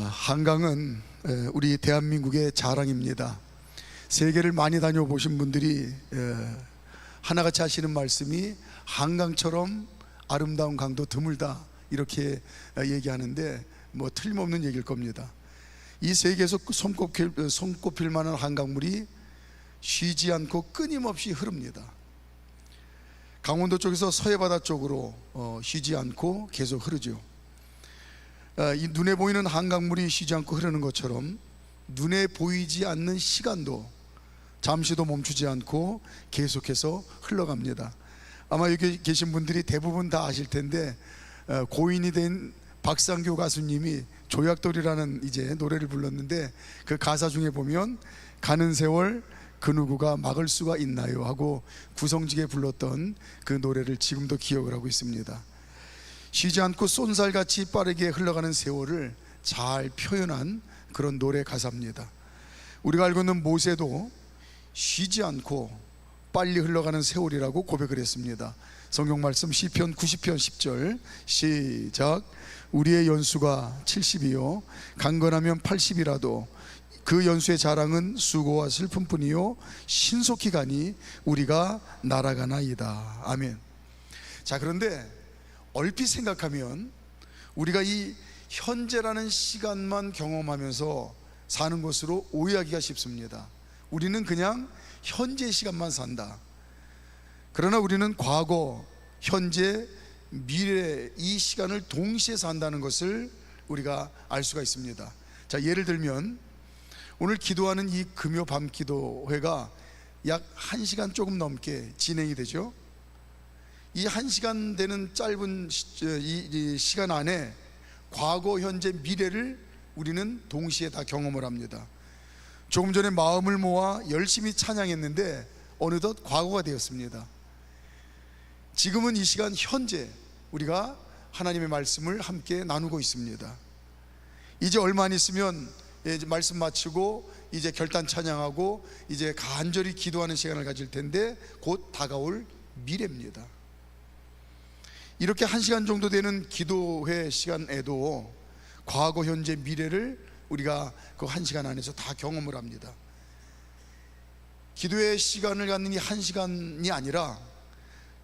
한강은 우리 대한민국의 자랑입니다. 세계를 많이 다녀보신 분들이 하나같이 하시는 말씀이 한강처럼 아름다운 강도 드물다 이렇게 얘기하는데 뭐 틀림없는 얘기일 겁니다. 이 세계에서 손꼽힐 만한 한강물이 쉬지 않고 끊임없이 흐릅니다. 강원도 쪽에서 서해바다 쪽으로 쉬지 않고 계속 흐르죠. 이 눈에 보이는 한강물이 쉬지 않고 흐르는 것처럼 눈에 보이지 않는 시간도 잠시도 멈추지 않고 계속해서 흘러갑니다. 아마 여기 계신 분들이 대부분 다 아실 텐데 고인이 된 박상규 가수님이 조약돌이라는 이제 노래를 불렀는데 그 가사 중에 보면 가는 세월 그 누구가 막을 수가 있나요 하고 구성지게 불렀던 그 노래를 지금도 기억을 하고 있습니다. 쉬지 않고 쏜살같이 빠르게 흘러가는 세월을 잘 표현한 그런 노래 가사입니다. 우리가 알고 있는 모세도 쉬지 않고 빨리 흘러가는 세월이라고 고백을 했습니다. 성경 말씀 시편 90편 10절 시작. 우리의 연수가 70이요 강건하면 80이라도 그 연수의 자랑은 수고와 슬픔뿐이요 신속히 가니 우리가 날아가나이다. 아멘. 자, 그런데 얼핏 생각하면 우리가 이 현재라는 시간만 경험하면서 사는 것으로 오해하기가 쉽습니다. 우리는 그냥 현재 시간만 산다. 그러나 우리는 과거, 현재, 미래 이 시간을 동시에 산다는 것을 우리가 알 수가 있습니다. 자, 예를 들면 오늘 기도하는 이 금요 밤 기도회가 약 1시간 조금 넘게 진행이 되죠. 이 1시간 되는 짧은 이 시간 안에 과거, 현재, 미래를 우리는 동시에 다 경험을 합니다. 조금 전에 마음을 모아 열심히 찬양했는데 어느덧 과거가 되었습니다. 지금은 이 시간 현재 우리가 하나님의 말씀을 함께 나누고 있습니다. 이제 얼마 안 있으면 이제 말씀 마치고 이제 결단 찬양하고 이제 간절히 기도하는 시간을 가질 텐데 곧 다가올 미래입니다. 이렇게 1시간 정도 되는 기도회 시간에도 과거, 현재, 미래를 우리가 그 1시간 안에서 다 경험을 합니다. 기도의 시간을 갖는 이 1시간이 아니라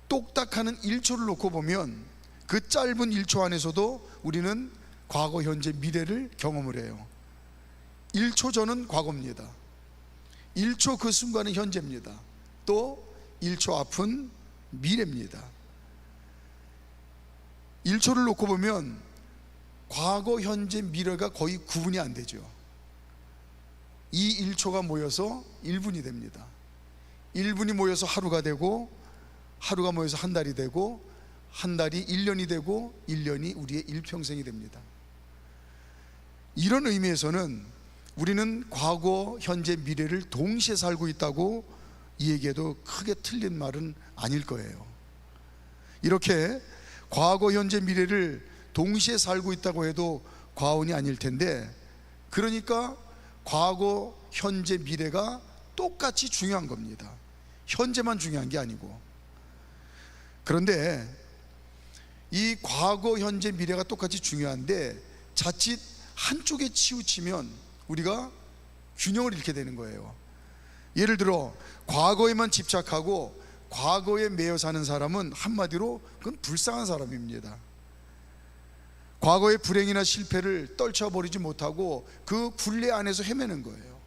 똑딱하는 1초를 놓고 보면 그 짧은 1초 안에서도 우리는 과거, 현재, 미래를 경험을 해요. 1초 전은 과거입니다. 1초 그 순간은 현재입니다. 또 1초 앞은 미래입니다. 1초를 놓고 보면 과거, 현재, 미래가 거의 구분이 안 되죠. 이 1초가 모여서 1분이 됩니다. 1분이 모여서 하루가 되고 하루가 모여서 한 달이 되고 한 달이 1년이 되고 1년이 우리의 일평생이 됩니다. 이런 의미에서는 우리는 과거, 현재, 미래를 동시에 살고 있다고 이 얘기해도 크게 틀린 말은 아닐 거예요. 이렇게 과거, 현재, 미래를 동시에 살고 있다고 해도 과언이 아닐 텐데, 그러니까 과거, 현재, 미래가 똑같이 중요한 겁니다. 현재만 중요한 게 아니고. 그런데 이 과거, 현재, 미래가 똑같이 중요한데 자칫 한쪽에 치우치면 우리가 균형을 잃게 되는 거예요. 예를 들어 과거에만 집착하고 과거에 매여 사는 사람은 한마디로 그건 불쌍한 사람입니다. 과거의 불행이나 실패를 떨쳐버리지 못하고 그 굴레 안에서 헤매는 거예요.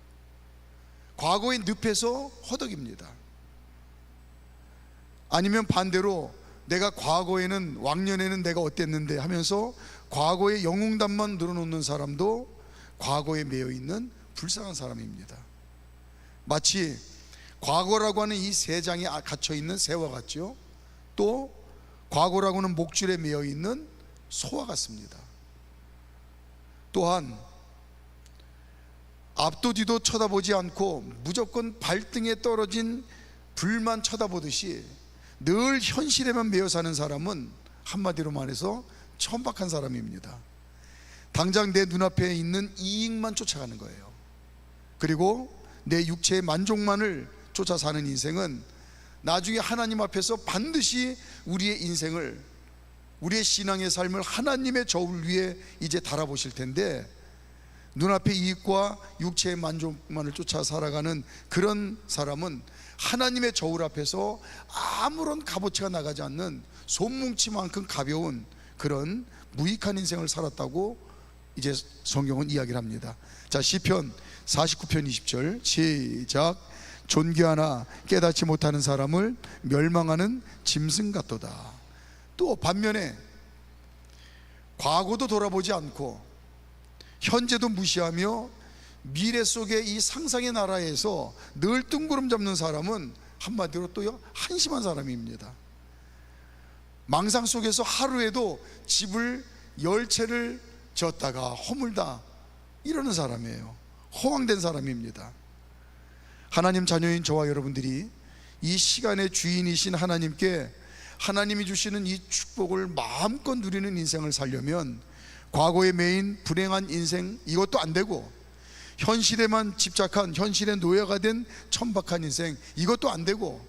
과거의 늪에서 허덕입니다. 아니면 반대로 내가 과거에는 왕년에는 내가 어땠는데 하면서 과거의 영웅담만 늘어놓는 사람도 과거에 매여 있는 불쌍한 사람입니다. 마치 과거라고 하는 이 세 장에 갇혀 있는 새와 같죠. 또 과거라고 하는 목줄에 매여 있는 소와 같습니다. 또한 앞도 뒤도 쳐다보지 않고 무조건 발등에 떨어진 불만 쳐다보듯이 늘 현실에만 매여 사는 사람은 한마디로 말해서 천박한 사람입니다. 당장 내 눈앞에 있는 이익만 쫓아가는 거예요. 그리고 내 육체의 만족만을 쫓아 사는 인생은 나중에 하나님 앞에서 반드시 우리의 인생을, 우리의 신앙의 삶을 하나님의 저울 위에 이제 달아보실 텐데, 눈앞의 이익과 육체의 만족만을 쫓아 살아가는 그런 사람은 하나님의 저울 앞에서 아무런 값어치가 나가지 않는 손뭉치만큼 가벼운 그런 무익한 인생을 살았다고 이제 성경은 이야기를 합니다. 자, 시편 49편 20절 시작. 존귀하나 깨닫지 못하는 사람을 멸망하는 짐승 같도다. 또 반면에 과거도 돌아보지 않고 현재도 무시하며 미래 속의 이 상상의 나라에서 늘 뜬구름 잡는 사람은 한마디로 또요 한심한 사람입니다. 망상 속에서 하루에도 집을 10채를 졌다가 허물다 이러는 사람이에요. 허황된 사람입니다. 하나님 자녀인 저와 여러분들이 이 시간의 주인이신 하나님께 하나님이 주시는 이 축복을 마음껏 누리는 인생을 살려면 과거에 매인 불행한 인생 이것도 안 되고, 현실에만 집착한 현실의 노예가 된 천박한 인생 이것도 안 되고,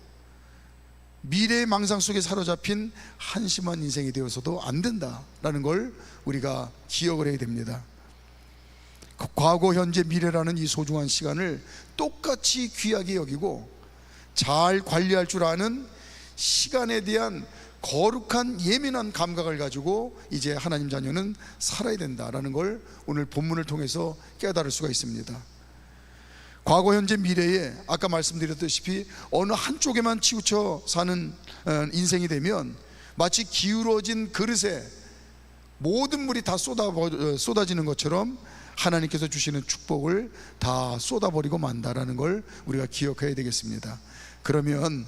미래의 망상 속에 사로잡힌 한심한 인생이 되어서도 안 된다라는 걸 우리가 기억을 해야 됩니다. 과거, 현재, 미래라는 이 소중한 시간을 똑같이 귀하게 여기고 잘 관리할 줄 아는 시간에 대한 거룩한 예민한 감각을 가지고 이제 하나님 자녀는 살아야 된다라는 걸 오늘 본문을 통해서 깨달을 수가 있습니다. 과거, 현재, 미래에 아까 말씀드렸다시피 어느 한쪽에만 치우쳐 사는 인생이 되면 마치 기울어진 그릇에 모든 물이 다 쏟아지는 것처럼 하나님께서 주시는 축복을 다 쏟아버리고 만다라는 걸 우리가 기억해야 되겠습니다. 그러면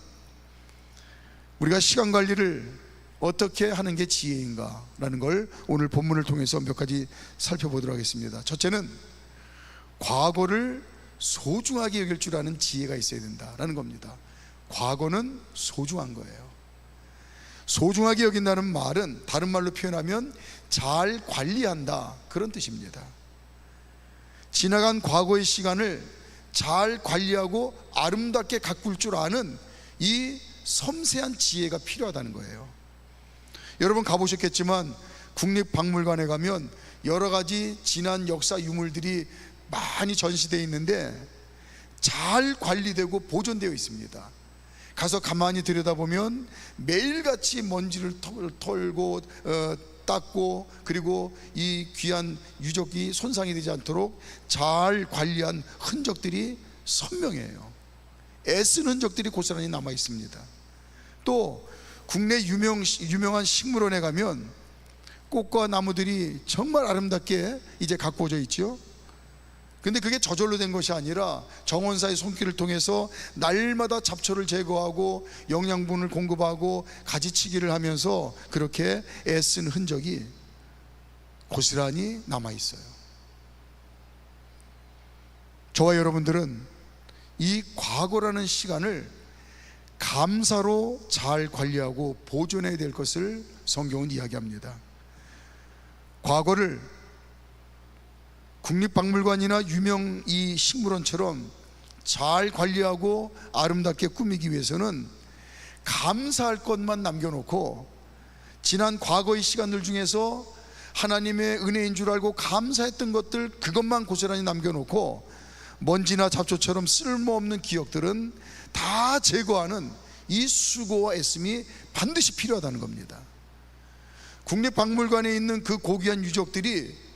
우리가 시간 관리를 어떻게 하는 게 지혜인가 라는 걸 오늘 본문을 통해서 몇 가지 살펴보도록 하겠습니다. 첫째는 과거를 소중하게 여길 줄 아는 지혜가 있어야 된다라는 겁니다. 과거는 소중한 거예요. 소중하게 여긴다는 말은 다른 말로 표현하면 잘 관리한다 그런 뜻입니다. 지나간 과거의 시간을 잘 관리하고 아름답게 가꿀 줄 아는 이 섬세한 지혜가 필요하다는 거예요. 여러분 가보셨겠지만 국립박물관에 가면 여러 가지 지난 역사 유물들이 많이 전시되어 있는데 잘 관리되고 보존되어 있습니다. 가서 가만히 들여다보면 매일같이 먼지를 털고 닦고, 그리고 이 귀한 유적이 손상이 되지 않도록 잘 관리한 흔적들이 선명해요. 애쓴 흔적들이 고스란히 남아 있습니다. 또 국내 유명한 식물원에 가면 꽃과 나무들이 정말 아름답게 이제 가꾸어져 있죠. 근데 그게 저절로 된 것이 아니라 정원사의 손길을 통해서 날마다 잡초를 제거하고 영양분을 공급하고 가지치기를 하면서 그렇게 애쓴 흔적이 고스란히 남아 있어요. 저와 여러분들은 이 과거라는 시간을 감사로 잘 관리하고 보존해야 될 것을 성경은 이야기합니다. 과거를 국립박물관이나 유명 이 식물원처럼 잘 관리하고 아름답게 꾸미기 위해서는 감사할 것만 남겨놓고 지난 과거의 시간들 중에서 하나님의 은혜인 줄 알고 감사했던 것들 그것만 고스란히 남겨놓고 먼지나 잡초처럼 쓸모없는 기억들은 다 제거하는 이 수고와 애씀이 반드시 필요하다는 겁니다. 국립박물관에 있는 그 고귀한 유적들이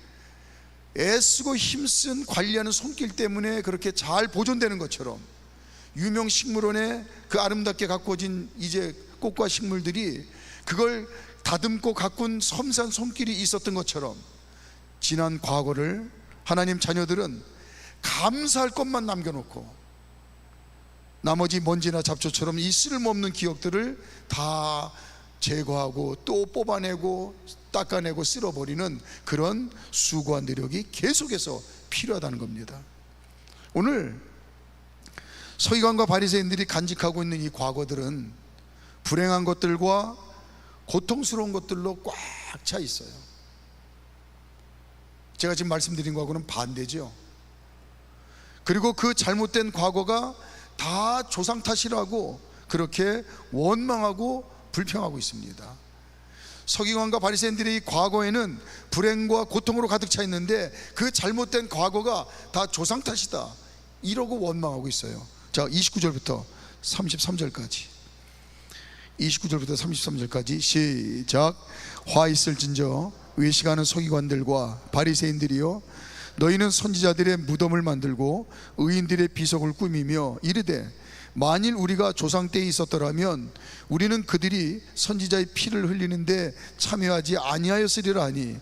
애쓰고 힘쓴 관리하는 손길 때문에 그렇게 잘 보존되는 것처럼 유명 식물원에 그 아름답게 가꾸어진 이제 꽃과 식물들이 그걸 다듬고 가꾼 섬세한 손길이 있었던 것처럼 지난 과거를 하나님 자녀들은 감사할 것만 남겨놓고 나머지 먼지나 잡초처럼 이 쓸모없는 기억들을 다 제거하고 또 뽑아내고 닦아내고 쓸어버리는 그런 수고한 노력이 계속해서 필요하다는 겁니다. 오늘 서기관과 바리새인들이 간직하고 있는 이 과거들은 불행한 것들과 고통스러운 것들로 꽉 차 있어요. 제가 지금 말씀드린 거하고는 반대죠. 그리고 그 잘못된 과거가 다 조상 탓이라고 그렇게 원망하고 불평하고 있습니다. 서기관과 바리새인들의 이 과거에는 불행과 고통으로 가득 차 있는데 그 잘못된 과거가 다 조상 탓이다 이러고 원망하고 있어요. 자, 29절부터 33절까지 29절부터 33절까지 시작. 화 있을진저 외식하는 서기관들과 바리새인들이여, 너희는 선지자들의 무덤을 만들고 의인들의 비석을 꾸미며 이르되 만일 우리가 조상 때에 있었더라면 우리는 그들이 선지자의 피를 흘리는데 참여하지 아니하였으리라 하니,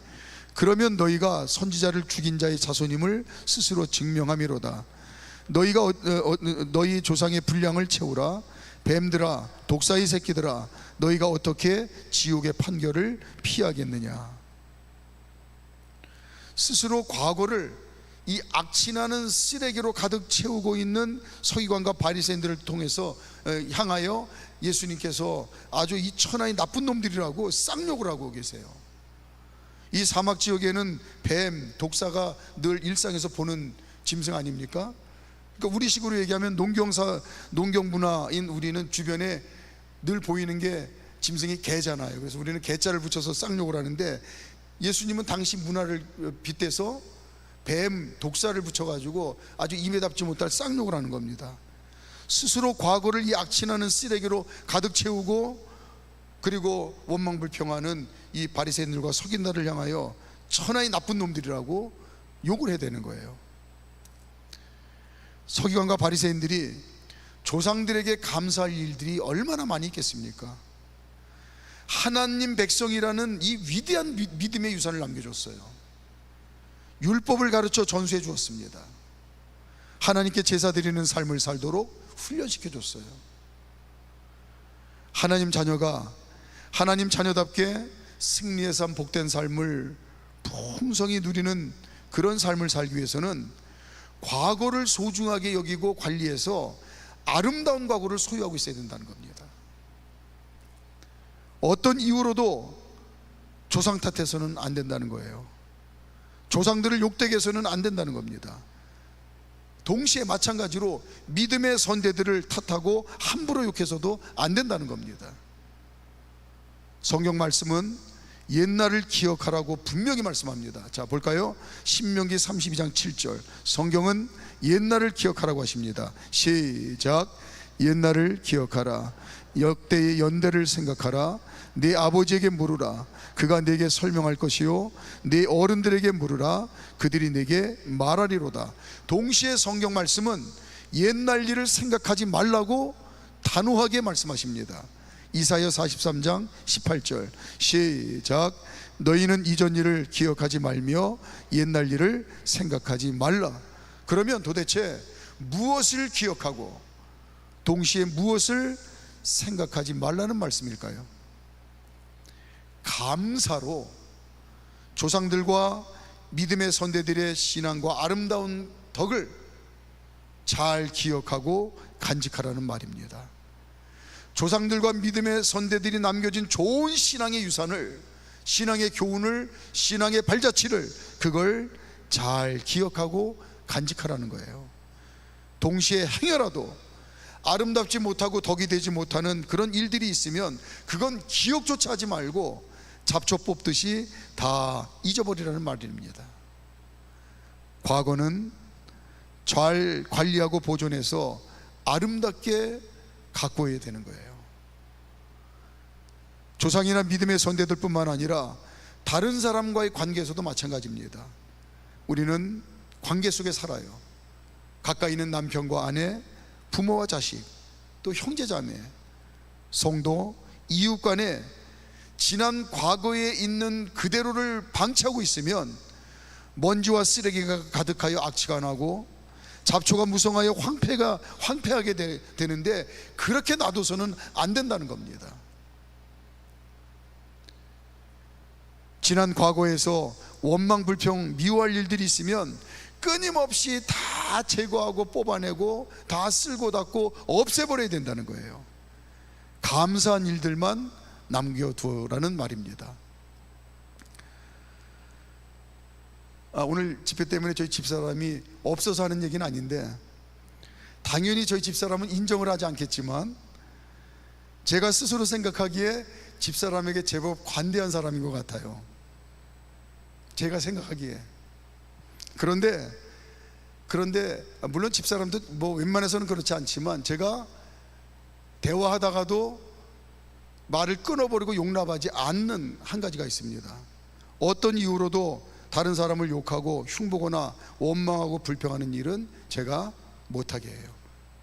그러면 너희가 선지자를 죽인 자의 자손임을 스스로 증명함이로다. 너희가 너희 조상의 분량을 채우라. 뱀들아, 독사의 새끼들아, 너희가 어떻게 지옥의 판결을 피하겠느냐. 스스로 과거를 이 악취나는 쓰레기로 가득 채우고 있는 서기관과 바리새인들을 통해서 향하여 예수님께서 아주 이 천하의 나쁜 놈들이라고 쌍욕을 하고 계세요. 이 사막 지역에는 뱀, 독사가 늘 일상에서 보는 짐승 아닙니까? 그러니까 우리식으로 얘기하면 농경 문화인 우리는 주변에 늘 보이는 게 짐승이 개잖아요. 그래서 우리는 개자를 붙여서 쌍욕을 하는데, 예수님은 당시 문화를 빗대서 뱀, 독사를 붙여가지고 아주 임에답지 못할 쌍욕을 하는 겁니다. 스스로 과거를 이 악취나는 쓰레기로 가득 채우고 그리고 원망불평하는 이 바리새인들과 서기관들을 향하여 천하의 나쁜 놈들이라고 욕을 해야 되는 거예요. 서기관과 바리새인들이 조상들에게 감사할 일들이 얼마나 많이 있겠습니까? 하나님 백성이라는 이 위대한 믿음의 유산을 남겨줬어요. 율법을 가르쳐 전수해 주었습니다. 하나님께 제사 드리는 삶을 살도록 훈련시켜 줬어요. 하나님 자녀가 하나님 자녀답게 승리의 삶, 복된 삶을 풍성히 누리는 그런 삶을 살기 위해서는 과거를 소중하게 여기고 관리해서 아름다운 과거를 소유하고 있어야 된다는 겁니다. 어떤 이유로도 조상 탓해서는 안 된다는 거예요. 조상들을 욕되게 해서는 안 된다는 겁니다. 동시에 마찬가지로 믿음의 선대들을 탓하고 함부로 욕해서도 안 된다는 겁니다. 성경 말씀은 옛날을 기억하라고 분명히 말씀합니다. 자, 볼까요? 신명기 32장 7절. 성경은 옛날을 기억하라고 하십니다. 시작. 옛날을 기억하라. 역대의 연대를 생각하라. 네 아버지에게 물으라. 그가 네게 설명할 것이요 네 어른들에게 물으라. 그들이 네게 말하리로다. 동시에 성경 말씀은 옛날 일을 생각하지 말라고 단호하게 말씀하십니다. 이사야 43장 18절. 시작. 너희는 이전 일을 기억하지 말며 옛날 일을 생각하지 말라. 그러면 도대체 무엇을 기억하고 동시에 무엇을 생각하지 말라는 말씀일까요? 감사로 조상들과 믿음의 선대들의 신앙과 아름다운 덕을 잘 기억하고 간직하라는 말입니다. 조상들과 믿음의 선대들이 남겨진 좋은 신앙의 유산을, 신앙의 교훈을, 신앙의 발자취를, 그걸 잘 기억하고 간직하라는 거예요. 동시에 행여라도 아름답지 못하고 덕이 되지 못하는 그런 일들이 있으면 그건 기억조차 하지 말고 잡초 뽑듯이 다 잊어버리라는 말입니다. 과거는 잘 관리하고 보존해서 아름답게 갖고 와야 되는 거예요. 조상이나 믿음의 선대들 뿐만 아니라 다른 사람과의 관계에서도 마찬가지입니다. 우리는 관계 속에 살아요. 가까이 있는 남편과 아내, 부모와 자식, 또 형제자매, 성도, 이웃 간에 지난 과거에 있는 그대로를 방치하고 있으면 먼지와 쓰레기가 가득하여 악취가 나고 잡초가 무성하여 황폐하게 되는데, 그렇게 놔둬서는 안 된다는 겁니다. 지난 과거에서 원망, 불평, 미워할 일들이 있으면 끊임없이 다 제거하고 뽑아내고 다 쓸고 닦고 없애버려야 된다는 거예요. 감사한 일들만 남겨두라는 말입니다. 오늘 집회 때문에 저희 집사람이 없어서 하는 얘기는 아닌데, 당연히 저희 집사람은 인정을 하지 않겠지만 제가 스스로 생각하기에 집사람에게 제법 관대한 사람인 것 같아요, 제가 생각하기에. 그런데 물론 집사람도 뭐 웬만해서는 그렇지 않지만, 제가 대화하다가도 말을 끊어버리고 용납하지 않는 한 가지가 있습니다. 어떤 이유로도 다른 사람을 욕하고 흉보거나 원망하고 불평하는 일은 제가 못하게 해요.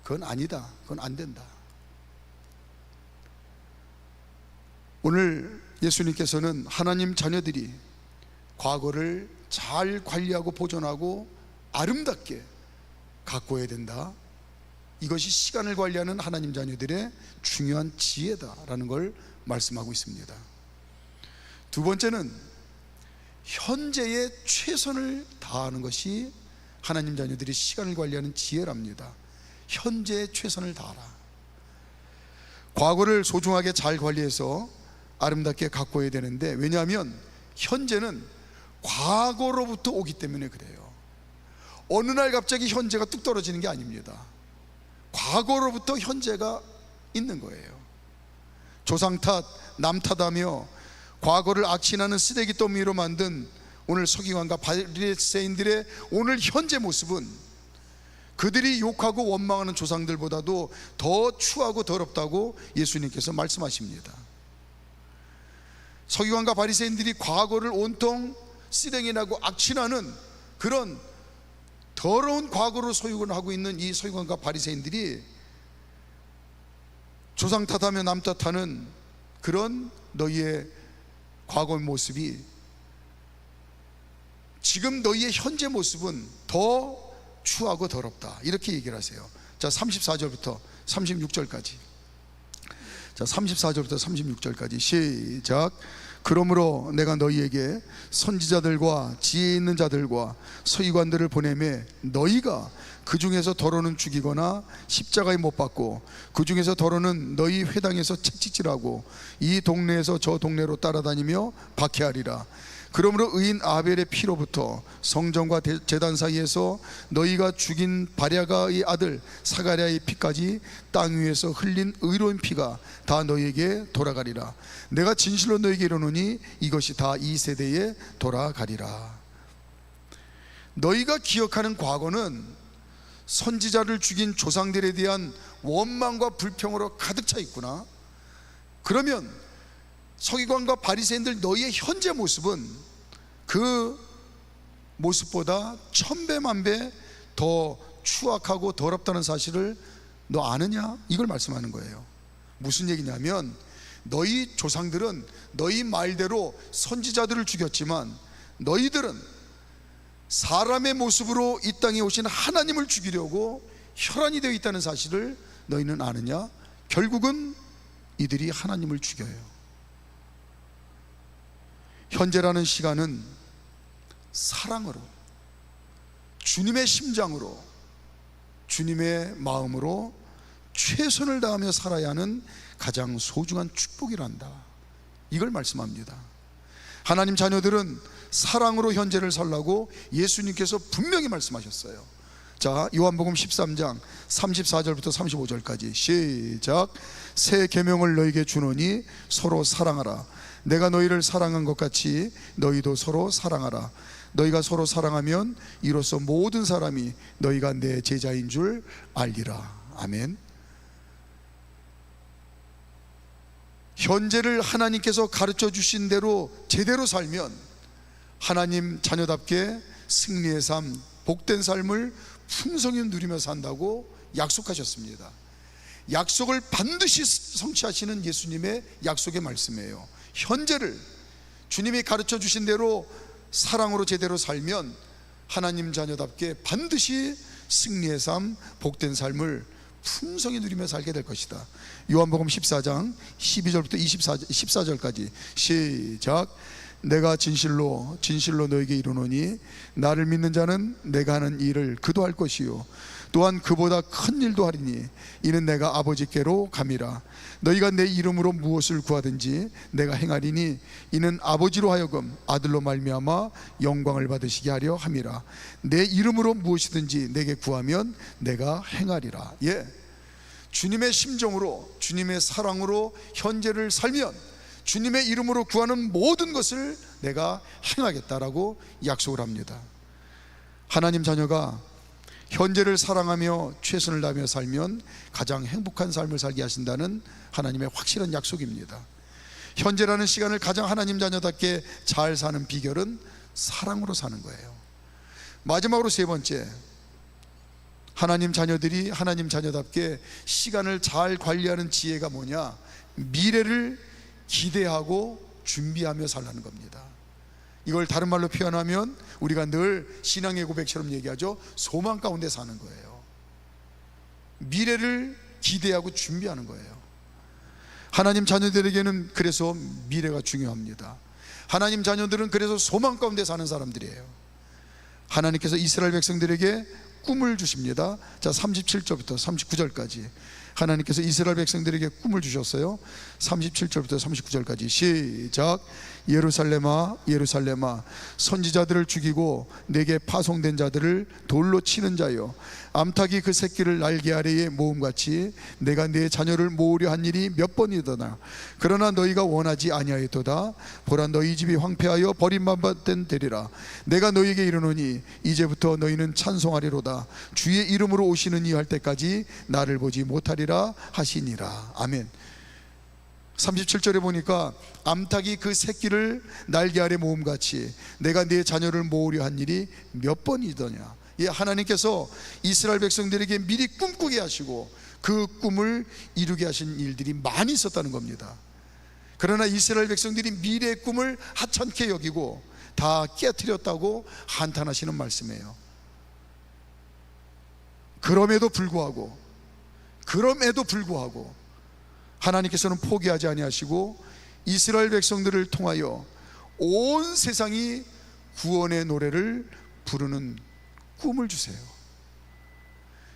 그건 아니다, 그건 안 된다. 오늘 예수님께서는 하나님 자녀들이 과거를 잘 관리하고 보존하고 아름답게 가꿔야 된다, 이것이 시간을 관리하는 하나님 자녀들의 중요한 지혜다라는 걸 말씀하고 있습니다. 두 번째는 현재에 최선을 다하는 것이 하나님 자녀들이 시간을 관리하는 지혜랍니다. 현재에 최선을 다하라. 과거를 소중하게 잘 관리해서 아름답게 가꿔야 되는데, 왜냐하면 현재는 과거로부터 오기 때문에 그래요. 어느 날 갑자기 현재가 뚝 떨어지는 게 아닙니다. 과거로부터 현재가 있는 거예요. 조상 탓, 남 탓하며 과거를 악취나는 쓰레기 더미로 만든 오늘 서기관과 바리새인들의 오늘 현재 모습은 그들이 욕하고 원망하는 조상들보다도 더 추하고 더럽다고 예수님께서 말씀하십니다. 서기관과 바리새인들이 과거를 온통 쓰레기나고 악취나는 그런 더러운 과거로 소유를 하고 있는 이 서기관과 바리새인들이 조상 탓하며 남 탓하는 그런 너희의 과거의 모습이 지금 너희의 현재 모습은 더 추하고 더럽다, 이렇게 얘기를 하세요. 자, 34절부터 36절까지. 자, 34절부터 36절까지 시작. 그러므로 내가 너희에게 선지자들과 지혜 있는 자들과 서기관들을 보내매 너희가 그 중에서 더러는 죽이거나 십자가에 못 박고 그 중에서 더러는 너희 회당에서 채찍질하고 이 동네에서 저 동네로 따라다니며 박해하리라. 그러므로 의인 아벨의 피로부터 성전과 제단 사이에서 너희가 죽인 바랴가의 아들 사가랴의 피까지 땅 위에서 흘린 의로운 피가 다 너희에게 돌아가리라. 내가 진실로 너희에게 이르노니 이것이 다 이 세대에 돌아가리라. 너희가 기억하는 과거는 선지자를 죽인 조상들에 대한 원망과 불평으로 가득 차 있구나. 그러면 서기관과 바리새인들 너희의 현재 모습은 그 모습보다 1000배, 1000배 더 추악하고 더럽다는 사실을 너 아느냐? 이걸 말씀하는 거예요. 무슨 얘기냐면, 너희 조상들은 너희 말대로 선지자들을 죽였지만 너희들은 사람의 모습으로 이 땅에 오신 하나님을 죽이려고 혈안이 되어 있다는 사실을 너희는 아느냐? 결국은 이들이 하나님을 죽여요. 현재라는 시간은 사랑으로, 주님의 심장으로, 주님의 마음으로 최선을 다하며 살아야 하는 가장 소중한 축복이란다, 이걸 말씀합니다. 하나님 자녀들은 사랑으로 현재를 살라고 예수님께서 분명히 말씀하셨어요. 자, 요한복음 13장 34절부터 35절까지 시작. 새 계명을 너희에게 주노니 서로 사랑하라. 내가 너희를 사랑한 것 같이 너희도 서로 사랑하라. 너희가 서로 사랑하면 이로써 모든 사람이 너희가 내 제자인 줄 알리라. 아멘. 현재를 하나님께서 가르쳐 주신 대로 제대로 살면 하나님 자녀답게 승리의 삶, 복된 삶을 풍성히 누리며 산다고 약속하셨습니다. 약속을 반드시 성취하시는 예수님의 약속의 말씀이에요. 현재를 주님이 가르쳐 주신 대로 사랑으로 제대로 살면 하나님 자녀답게 반드시 승리의 삶, 복된 삶을 풍성히 누리며 살게 될 것이다. 요한복음 14장 12절부터 14절까지 시작. 내가 진실로 너에게 이르노니 나를 믿는 자는 내가 하는 일을 그도 할 것이요 또한 그보다 큰 일도 하리니 이는 내가 아버지께로 감이라. 너희가 내 이름으로 무엇을 구하든지 내가 행하리니 이는 아버지로 하여금 아들로 말미암아 영광을 받으시게 하려 함이라. 내 이름으로 무엇이든지 내게 구하면 내가 행하리라. 주님의 심정으로, 주님의 사랑으로 현재를 살면 주님의 이름으로 구하는 모든 것을 내가 행하겠다라고 약속을 합니다. 하나님 자녀가 현재를 사랑하며 최선을 다하며 살면 가장 행복한 삶을 살게 하신다는 하나님의 확실한 약속입니다. 현재라는 시간을 가장 하나님 자녀답게 잘 사는 비결은 사랑으로 사는 거예요. 마지막으로 세 번째, 하나님 자녀들이 하나님 자녀답게 시간을 잘 관리하는 지혜가 뭐냐? 미래를 기대하고 준비하며 살라는 겁니다. 이걸 다른 말로 표현하면 우리가 늘 신앙의 고백처럼 얘기하죠. 소망 가운데 사는 거예요. 미래를 기대하고 준비하는 거예요. 하나님 자녀들에게는 그래서 미래가 중요합니다. 하나님 자녀들은 그래서 소망 가운데 사는 사람들이에요. 하나님께서 이스라엘 백성들에게 꿈을 주십니다. 자, 37절부터 39절까지 하나님께서 이스라엘 백성들에게 꿈을 주셨어요. 37절부터 39절까지 시작. 예루살렘아 예루살렘아, 선지자들을 죽이고 내게 파송된 자들을 돌로 치는 자여, 암탉이 그 새끼를 날개 아래에 모음같이 내가 내 자녀를 모으려 한 일이 몇 번이더나 그러나 너희가 원하지 아니하였도다. 보라, 너희 집이 황폐하여 버림받은 되리라. 내가 너희에게 이르노니 이제부터 너희는 찬송하리로다. 주의 이름으로 오시는 이 할 때까지 나를 보지 못하리라 하시니라. 아멘. 37절에 보니까 암탉이 그 새끼를 날개 아래 모음같이 내가 네 자녀를 모으려 한 일이 몇 번이더냐. 예, 하나님께서 이스라엘 백성들에게 미리 꿈꾸게 하시고 그 꿈을 이루게 하신 일들이 많이 있었다는 겁니다. 그러나 이스라엘 백성들이 미래의 꿈을 하찮게 여기고 다 깨트렸다고 한탄하시는 말씀이에요. 그럼에도 불구하고 하나님께서는 포기하지 아니하시고 이스라엘 백성들을 통하여 온 세상이 구원의 노래를 부르는 꿈을 주세요.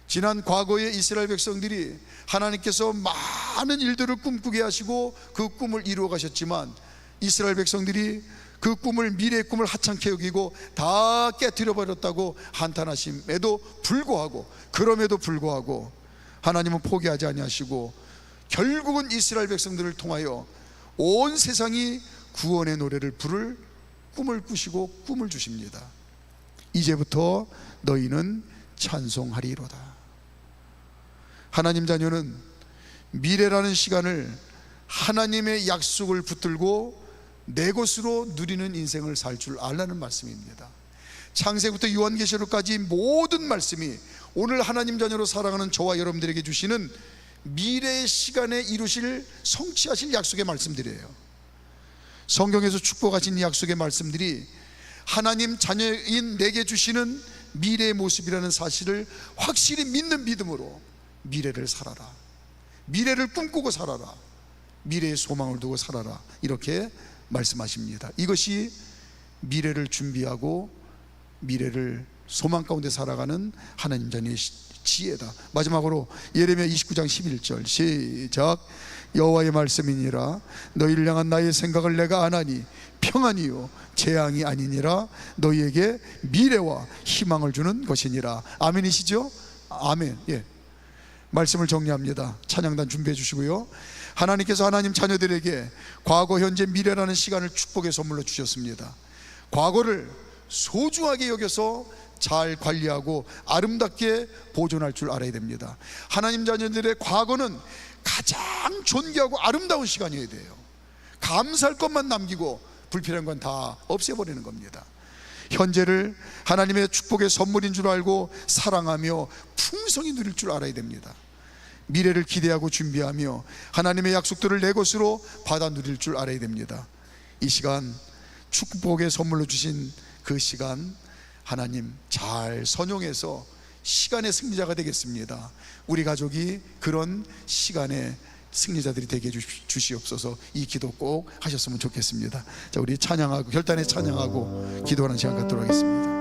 지난 과거에 이스라엘 백성들이 하나님께서 많은 일들을 꿈꾸게 하시고 그 꿈을 이루어 가셨지만 이스라엘 백성들이 그 꿈을, 미래의 꿈을 하찮게 여기고 다 깨뜨려 버렸다고 한탄하심에도 불구하고, 그럼에도 불구하고 하나님은 포기하지 아니하시고 결국은 이스라엘 백성들을 통하여 온 세상이 구원의 노래를 부를 꿈을 꾸시고 꿈을 주십니다. 이제부터 너희는 찬송하리로다. 하나님 자녀는 미래라는 시간을 하나님의 약속을 붙들고 내 것으로 누리는 인생을 살 줄 알라는 말씀입니다. 창세부터 요한계시록까지 모든 말씀이 오늘 하나님 자녀로 살아가는 저와 여러분들에게 주시는 미래의 시간에 이루실, 성취하실 약속의 말씀들이에요. 성경에서 축복하신 이 약속의 말씀들이 하나님 자녀인 내게 주시는 미래의 모습이라는 사실을 확실히 믿는 믿음으로 미래를 살아라, 미래를 꿈꾸고 살아라, 미래의 소망을 두고 살아라, 이렇게 말씀하십니다. 이것이 미래를 준비하고 미래를 소망 가운데 살아가는 하나님 자녀의 지혜다. 마지막으로 예레미야 29장 11절 시작. 여호와의 말씀이니라. 너희를 향한 나의 생각을 내가 아나니 평안이요 재앙이 아니니라. 너희에게 미래와 희망을 주는 것이니라. 아멘이시죠? 아멘. 예. 말씀을 정리합니다. 찬양단 준비해 주시고요. 하나님께서 하나님 자녀들에게 과거, 현재, 미래라는 시간을 축복의 선물로 주셨습니다. 과거를 소중하게 여겨서 잘 관리하고 아름답게 보존할 줄 알아야 됩니다. 하나님 자녀들의 과거는 가장 존귀하고 아름다운 시간이어야 돼요. 감사할 것만 남기고 불필요한 건 다 없애버리는 겁니다. 현재를 하나님의 축복의 선물인 줄 알고 사랑하며 풍성히 누릴 줄 알아야 됩니다. 미래를 기대하고 준비하며 하나님의 약속들을 내 것으로 받아 누릴 줄 알아야 됩니다. 이 시간 축복의 선물로 주신 그 시간 하나님 잘 선용해서 시간의 승리자가 되겠습니다. 우리 가족이 그런 시간의 승리자들이 되게 주시옵소서. 이 기도 꼭 하셨으면 좋겠습니다. 자, 우리 찬양하고 결단에 찬양하고 기도하는 시간 갖도록 하겠습니다.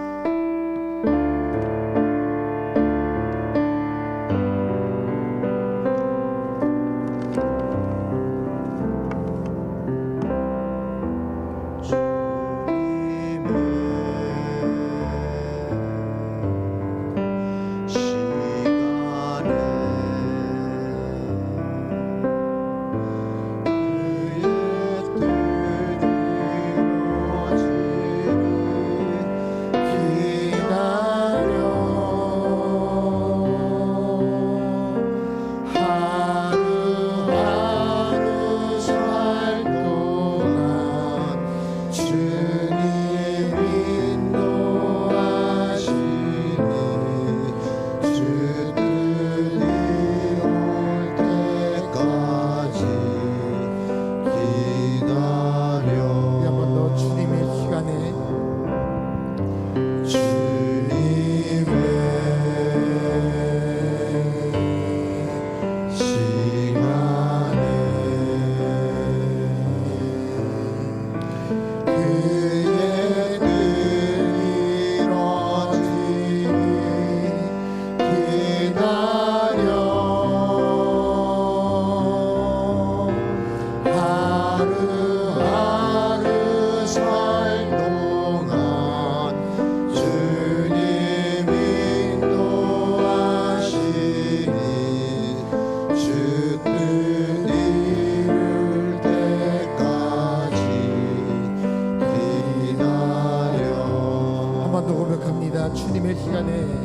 기도합니다. 주님의 시간에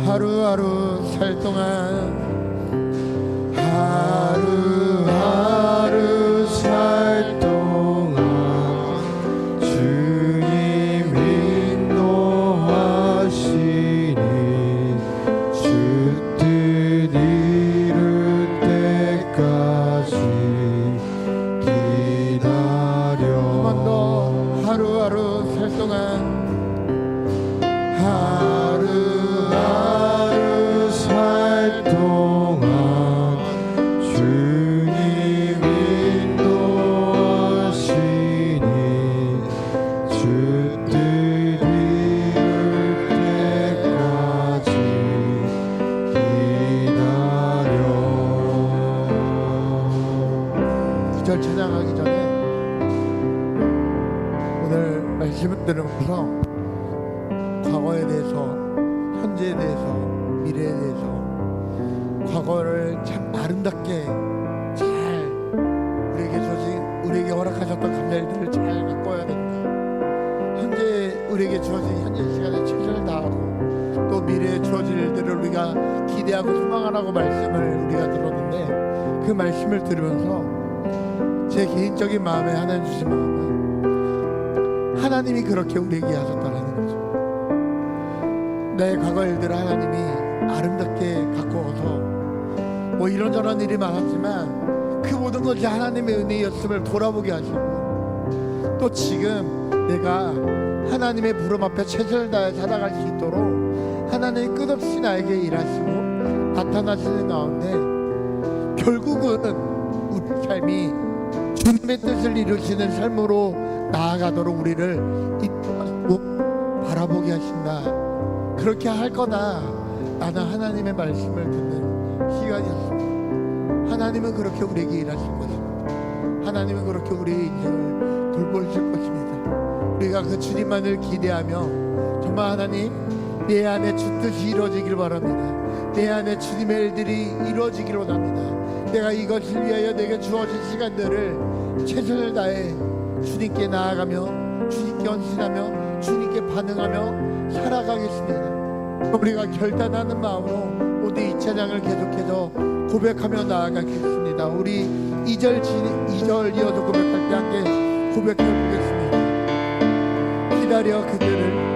하루하루 살 동안 하루하루 살 동안 주님 인도하시니 주 뜻 이룰 때까지 기다려. 한 번 더 하루하루 살 동안 하루하루 살 동안 주님 인도하시니 주 뜻 이룰 때까지 기다려. 구절 찬양하기 전에 오늘 말씀을 들으면서 과거에 대해서, 현재에 대해서, 미래에 대해서 과거를 참 아름답게 잘 우리에게 허락하셨던 감사일들을 잘 바꿔야 된다. 현재 우리에게 주어진 현재 시간에 최선을 다하고 또 미래에 주어질 일들을 우리가 기대하고 소망하라고 말씀을 우리가 들었는데, 그 말씀을 들으면서 제 개인적인 마음에 하나님 주신 마음은 하나님이 그렇게 우리에게 하셨다라는 거죠. 내 과거 일들을 하나님이 아름답게 가꾸어서 뭐 이런저런 일이 많았지만 그 모든 것이 하나님의 은혜였음을 돌아보게 하시고, 또 지금 내가 하나님의 부름 앞에 최선을 다해 살아갈 수 있도록 하나님이 끝없이 나에게 일하시고 나타나시는 가운데 결국은 우리 삶이 주님의 뜻을 이루시는 삶으로 나아가도록 우리를 바라보게 하신다. 그렇게 할 거다. 나는 하나님의 말씀을 듣는 시간이었습니다. 하나님은 그렇게 우리에게 일하실 것입니다. 하나님은 그렇게 우리의 인생을 돌보실 것입니다. 우리가 그 주님만을 기대하며 정말 하나님, 내 안에 주 뜻이 이루어지길 바랍니다. 내 안에 주님의 일들이 이루어지기를 원합니다. 내가 이것을 위하여 내게 주어진 시간들을 최선을 다해 주님께 나아가며 주님께 헌신하며 주님께 반응하며 살아가겠습니다. 우리가 결단하는 마음으로 오늘 이 찬양을 계속해서 고백하며 나아가겠습니다. 우리 2절 이어서 고백할 때 함께 고백해 보겠습니다. 기다려 그들을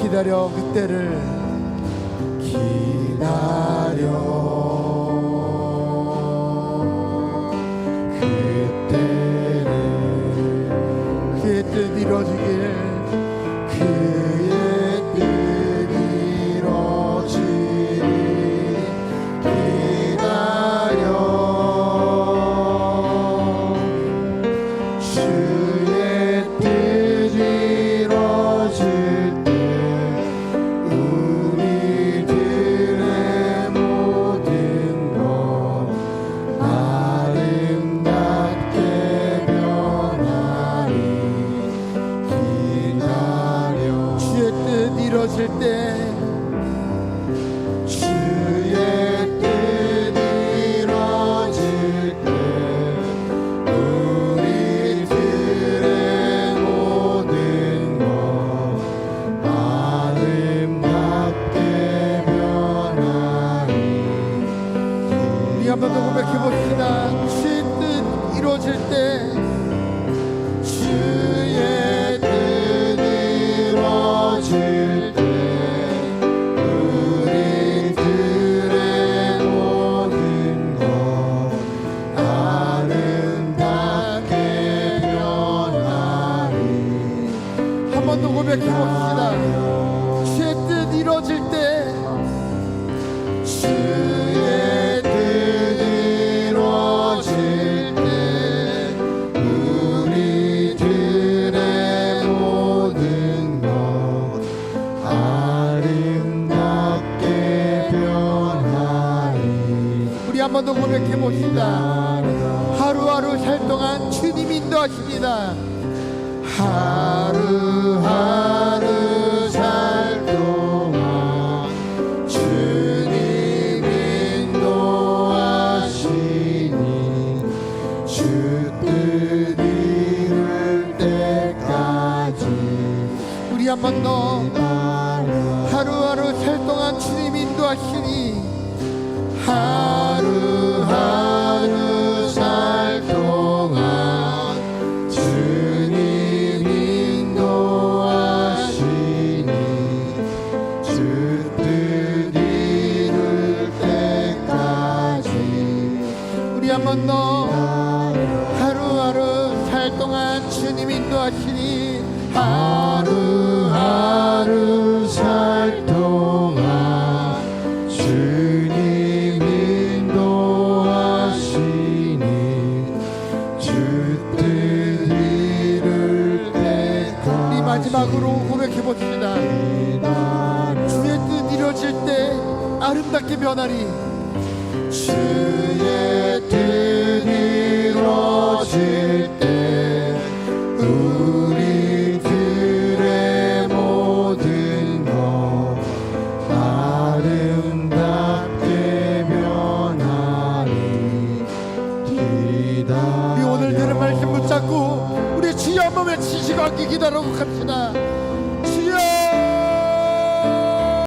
기다려 그때를 기다려 그때를 그의 뜻 이루어지길 그의 뜻 이루어지리 기다려 주의 뜻 이루어질 이루어질 때 주의 뜻 이루어질 때 우리들의 모든 것 아름답게 변하리. 우리 한 번 더 고백해 봅시다. 주의 뜻 이루어질 때 주의 뜻 이루어질 때 우리들의 모든 것 아름답게 변하리. 한 번 더 고백해 봅시다. 주의 뜻 이루어질 때 주의 뜻 이루어질 때 우리들의 모든 것 아름답게 변하리. 우리 한 번 더 고백해 봅시다. 하루하루 살 동안 주님 인도하십니다. 하루하루 살 동안 주님 인도하시니 주 뜻 이룰 때까지. 우리 한 번 더 하루하루 살 동안 주님 인도하시니 하루하루 살 동안 주님 인도하시니 주 뜻 이룰 때까지. 우리 한 번 더 하루하루 살 동안 주님 인도하시니 하루하루 살 동안 주님 인도하시니 주 뜻 이룰 때까지. 이 마지막으로 고백해 봅시다. 주의 뜻 이루어질 때 아름답게 변하리. 주의 뜻